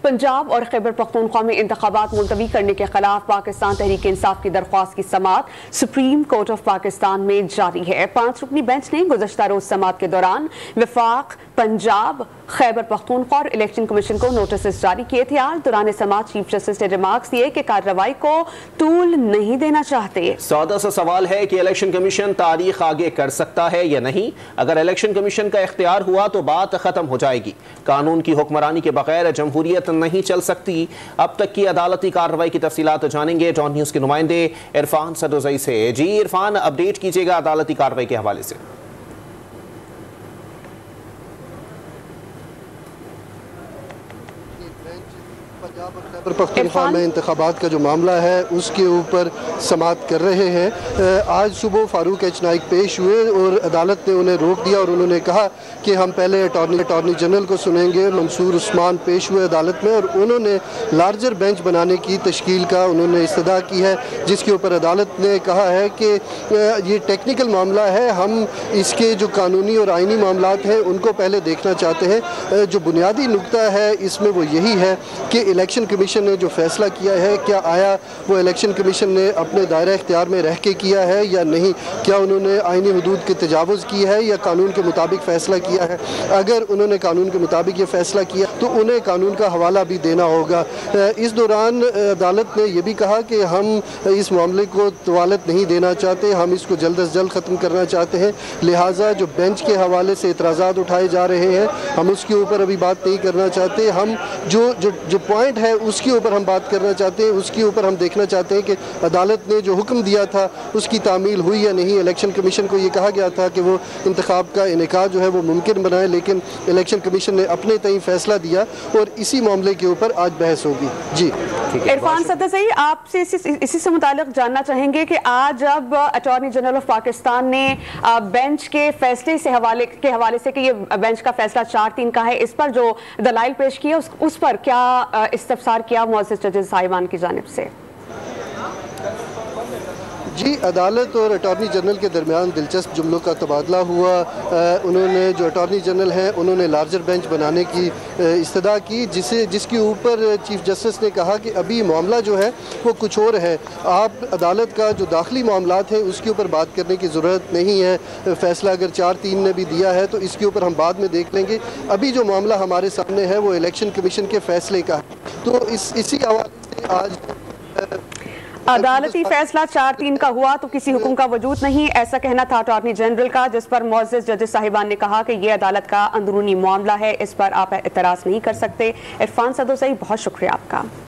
पंजाब और खैबर पख्तूनख्वा में इंतखाबात मुलतवी करने के खिलाफ पाकिस्तान तहरीक इंसाफ की दरख्वास्त की समाअत सुप्रीम कोर्ट ऑफ पाकिस्तान में जारी है। 5 रुकनी बेंच ने गुज़श्ता रोज समाअत के दौरान वफाक, पंजाब, खैबर पख्तूनख्वा और इलेक्शन कमीशन को नोटिस जारी किए थे। आज दौरान समाअत चीफ जस्टिस ने रिमार्क्स दिए कि कार्रवाई को तूल नहीं देना चाहते। सादा सा सवाल है कि इलेक्शन कमीशन तारीख आगे कर सकता है या नहीं। अगर इलेक्शन कमीशन का इख्तियार हुआ तो बात खत्म हो जाएगी। कानून की हुक्मरानी के बगैर जमहूरियत नहीं चल सकती। अब तक की अदालती कार्रवाई की तफसीलात जानेंगे डॉन न्यूज़ के नुमाइंदे इरफान सदोज़ई से। जी इरफान, अपडेट कीजिएगा अदालती कार्रवाई के हवाले से। पंजाब और खैबर पख्तूनख्वा में इंतखाबात का जो मामला है उसके ऊपर समाअत कर रहे हैं। आज सुबह फारूक एच नाइक पेश हुए और अदालत ने उन्हें रोक दिया और उन्होंने कहा कि हम पहले अटॉर्नी जनरल को सुनेंगे। मंसूर उस्मान पेश हुए अदालत में और उन्होंने लार्जर बेंच बनाने की तश्कील का उन्होंने इस्तदा की है, जिसके ऊपर अदालत ने कहा है कि ये टेक्निकल मामला है, हम इसके जो कानूनी और आइनी मामलात हैं उनको पहले देखना चाहते हैं। जो बुनियादी नुक्ता है इसमें वो यही है कि इलेक्शन कमीशन ने जो फैसला किया है, क्या आया वो इलेक्शन कमीशन ने अपने दायरा इख्तियार में रह के किया है या नहीं, क्या उन्होंने आइनी हदूद की तजावुज़ की है या कानून के मुताबिक फ़ैसला किया है। अगर उन्होंने कानून के मुताबिक ये फ़ैसला किया तो उन्हें कानून का हवाला भी देना होगा। इस दौरान अदालत ने यह भी कहा कि हम इस मामले को तवालत नहीं देना चाहते, हम इसको जल्द अज जल्द ख़त्म करना चाहते हैं। लिहाजा जो बेंच के हवाले से एतराज़ात उठाए जा रहे हैं हम उसके ऊपर अभी बात नहीं करना चाहते। हम जो पॉइंट है उसके ऊपर हम बात करना चाहते हैं, उसके ऊपर हम देखना चाहते हैं कि अदालत ने जो हुक्म दिया था उसकी तामील हुई या नहीं। इलेक्शन कमीशन को ये कहा गया था कि वो इंतखाब का इनेकाद जो है वो मुमकिन बनाए, लेकिन इलेक्शन कमीशन ने अपने तय फैसला दिया और इसी मामले के ऊपर आज बहस होगी। जी इरफान सदोज़ई, आपसे इसी से मुताल्लिक़ जानना चाहेंगे कि आज जब अटॉर्नी जनरल ऑफ पाकिस्तान ने बेंच के फैसले से हवाले से कि ये बेंच का फैसला 4-3 का है, इस पर जो दलाइल पेश किए उस पर क्या इस्तफसार किया मुअज़्ज़ज़ जजेस साहिबान की जानिब से? जी, अदालत और अटॉर्नी जनरल के दरमियान दिलचस्प जुमलों का तबादला हुआ। उन्होंने जो अटॉर्नी जनरल हैं उन्होंने लार्जर बेंच बनाने की इस्तदा की, जिसके ऊपर चीफ जस्टिस ने कहा कि अभी मामला जो है वो कुछ और है। आप अदालत का जो दाखिली मामलात हैं उसके ऊपर बात करने की ज़रूरत नहीं है। फ़ैसला अगर 4-3 ने भी दिया है तो इसके ऊपर हम बाद में देख लेंगे। अभी जो मामला हमारे सामने है वो इलेक्शन कमीशन के फ़ैसले का है। तो इसी हवाले से आज अदालती फैसला 4-3 का हुआ तो किसी हुक्म का वजूद नहीं, ऐसा कहना था अटॉर्नी जनरल का, जिस पर मुअज़्ज़ज़ जजेस साहिबान ने कहा कि यह अदालत का अंदरूनी मामला है, इस पर आप एतराज़ नहीं कर सकते। इरफान सदोज़ई, बहुत शुक्रिया आपका।